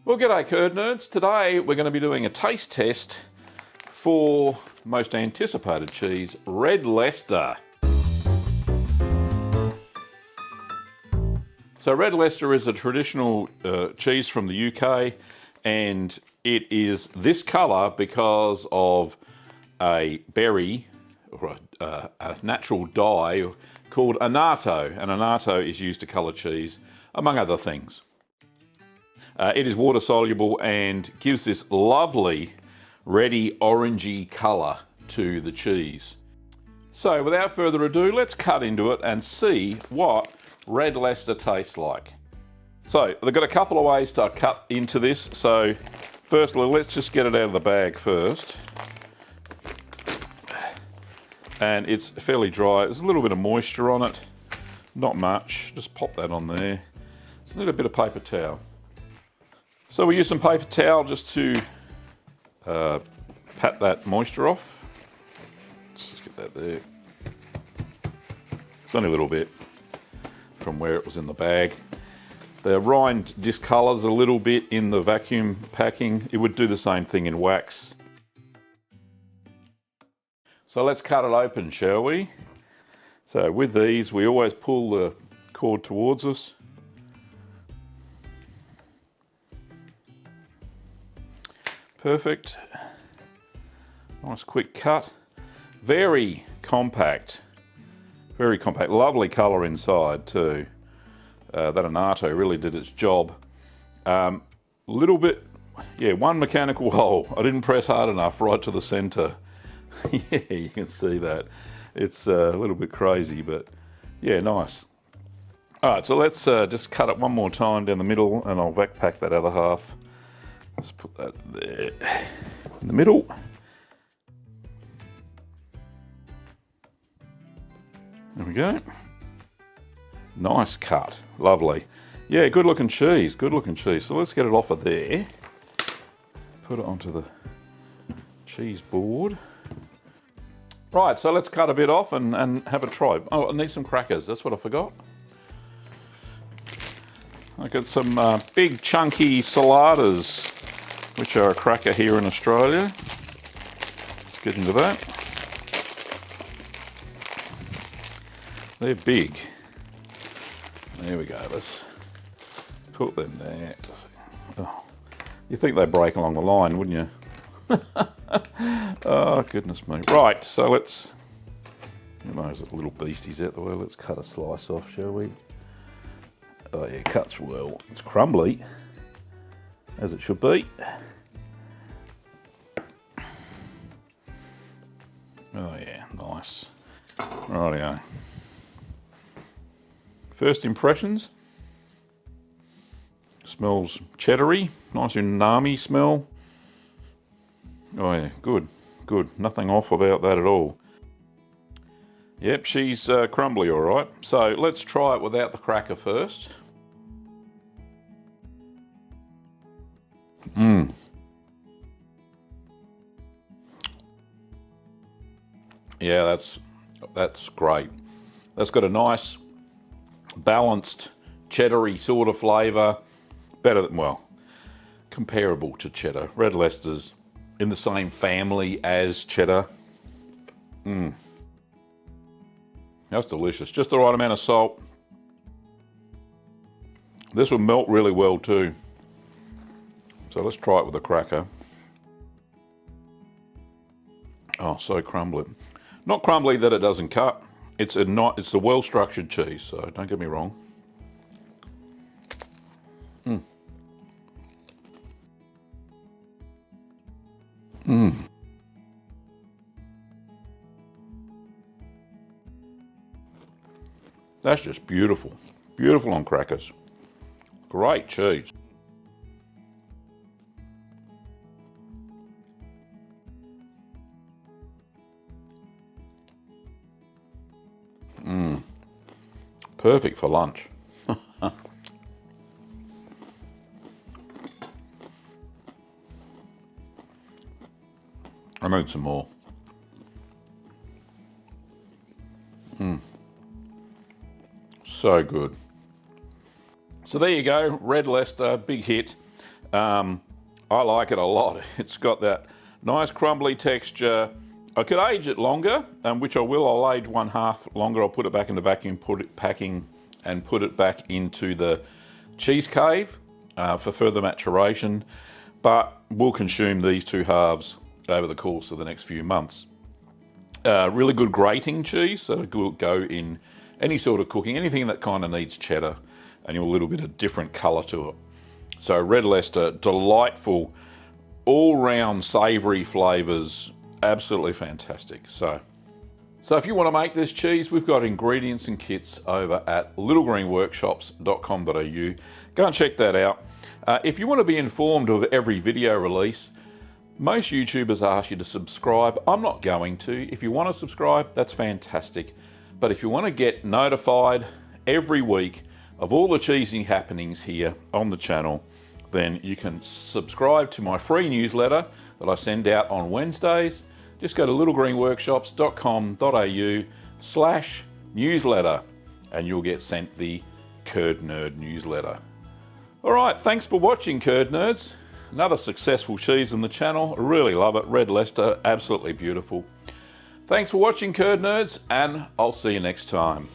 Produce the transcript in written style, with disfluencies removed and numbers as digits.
Well, g'day curd nerds. Today we're going to be doing a taste test for most anticipated cheese, Red Leicester. So Red Leicester is a traditional cheese from the UK, and it is this colour because of a berry or a natural dye called annatto, and annatto is used to colour cheese, among other things. It is water soluble and gives this lovely reddy orangey colour to the cheese. So without further ado, let's cut into it and see what Red Leicester tastes like. So they've got a couple of ways to cut into this. So firstly, let's just get it out of the bag first. And it's fairly dry. There's a little bit of moisture on it, not much. Just pop that on there. Just need a bit of paper towel. So we use some paper towel just to pat that moisture off. Let's just get that there. It's only a little bit from where it was in the bag. The rind discolours a little bit in the vacuum packing. It would do the same thing in wax. So let's cut it open, shall we? So with these, we always pull the cord towards us. Perfect. Nice quick cut. Very compact. Very compact. Lovely colour inside too. That annatto really did its job. Little bit, yeah, one mechanical hole. I didn't press hard enough right to the centre. Yeah, you can see that. It's a little bit crazy, but yeah, nice. Alright, so let's just cut it one more time down the middle, and I'll vac pack that other half. Let's put that there in the middle. There we go. Nice cut. Lovely. Yeah, good looking cheese. Good looking cheese. So let's get it off of there. Put it onto the cheese board. Right, so let's cut a bit off and have a try. Oh, I need some crackers. That's what I forgot. I got some big chunky saladas, which are a cracker here in Australia. Let's get into that. They're big. There we go. Let's put them there. Oh, you think they break along the line, wouldn't you? Oh, goodness me. Right, so let's, you know, those little beasties out the way. Let's cut a slice off, shall we? Oh yeah, cuts well. It's crumbly, as it should be. Oh yeah, nice. Rightio. First impressions. Smells cheddary, nice umami smell. Oh yeah, good, good. Nothing off about that at all. Yep, she's crumbly all right. So let's try it without the cracker first. Yeah, that's great. That's got a nice balanced cheddary sort of flavour. Better than, well, comparable to cheddar. Red Leicester's in the same family as cheddar. That's delicious. Just the right amount of salt. This will melt really well too. So let's try it with a cracker. Oh, so crumbly. Not crumbly that it doesn't cut. It's a well-structured cheese, so don't get me wrong. That's just beautiful. Beautiful on crackers. Great cheese. Perfect for lunch. I need some more. So good. So there you go, Red Leicester, big hit. I like it a lot. It's got that nice crumbly texture. I could age it longer, which I will. I'll age 1/2 longer. I'll put it back in the vacuum, put it packing, and put it back into the cheese cave for further maturation. But we'll consume these 2 halves over the course of the next few months. Really good grating cheese, so it will go in any sort of cooking, anything that kind of needs cheddar and a little bit of different colour to it. So Red Leicester, delightful, all-round savoury flavours, absolutely fantastic. So if you want to make this cheese, we've got ingredients and kits over at littlegreenworkshops.com.au. Go and check that out. If you want to be informed of every video release, most YouTubers ask you to subscribe. I'm not going to. If you want to subscribe, that's fantastic. But if you want to get notified every week of all the cheesing happenings here on the channel, then you can subscribe to my free newsletter that I send out on Wednesdays. Just go to littlegreenworkshops.com.au/newsletter and you'll get sent the Curd Nerd newsletter. All right, thanks for watching, Curd Nerds. Another successful cheese on the channel. I really love it. Red Leicester, absolutely beautiful. Thanks for watching, Curd Nerds, and I'll see you next time.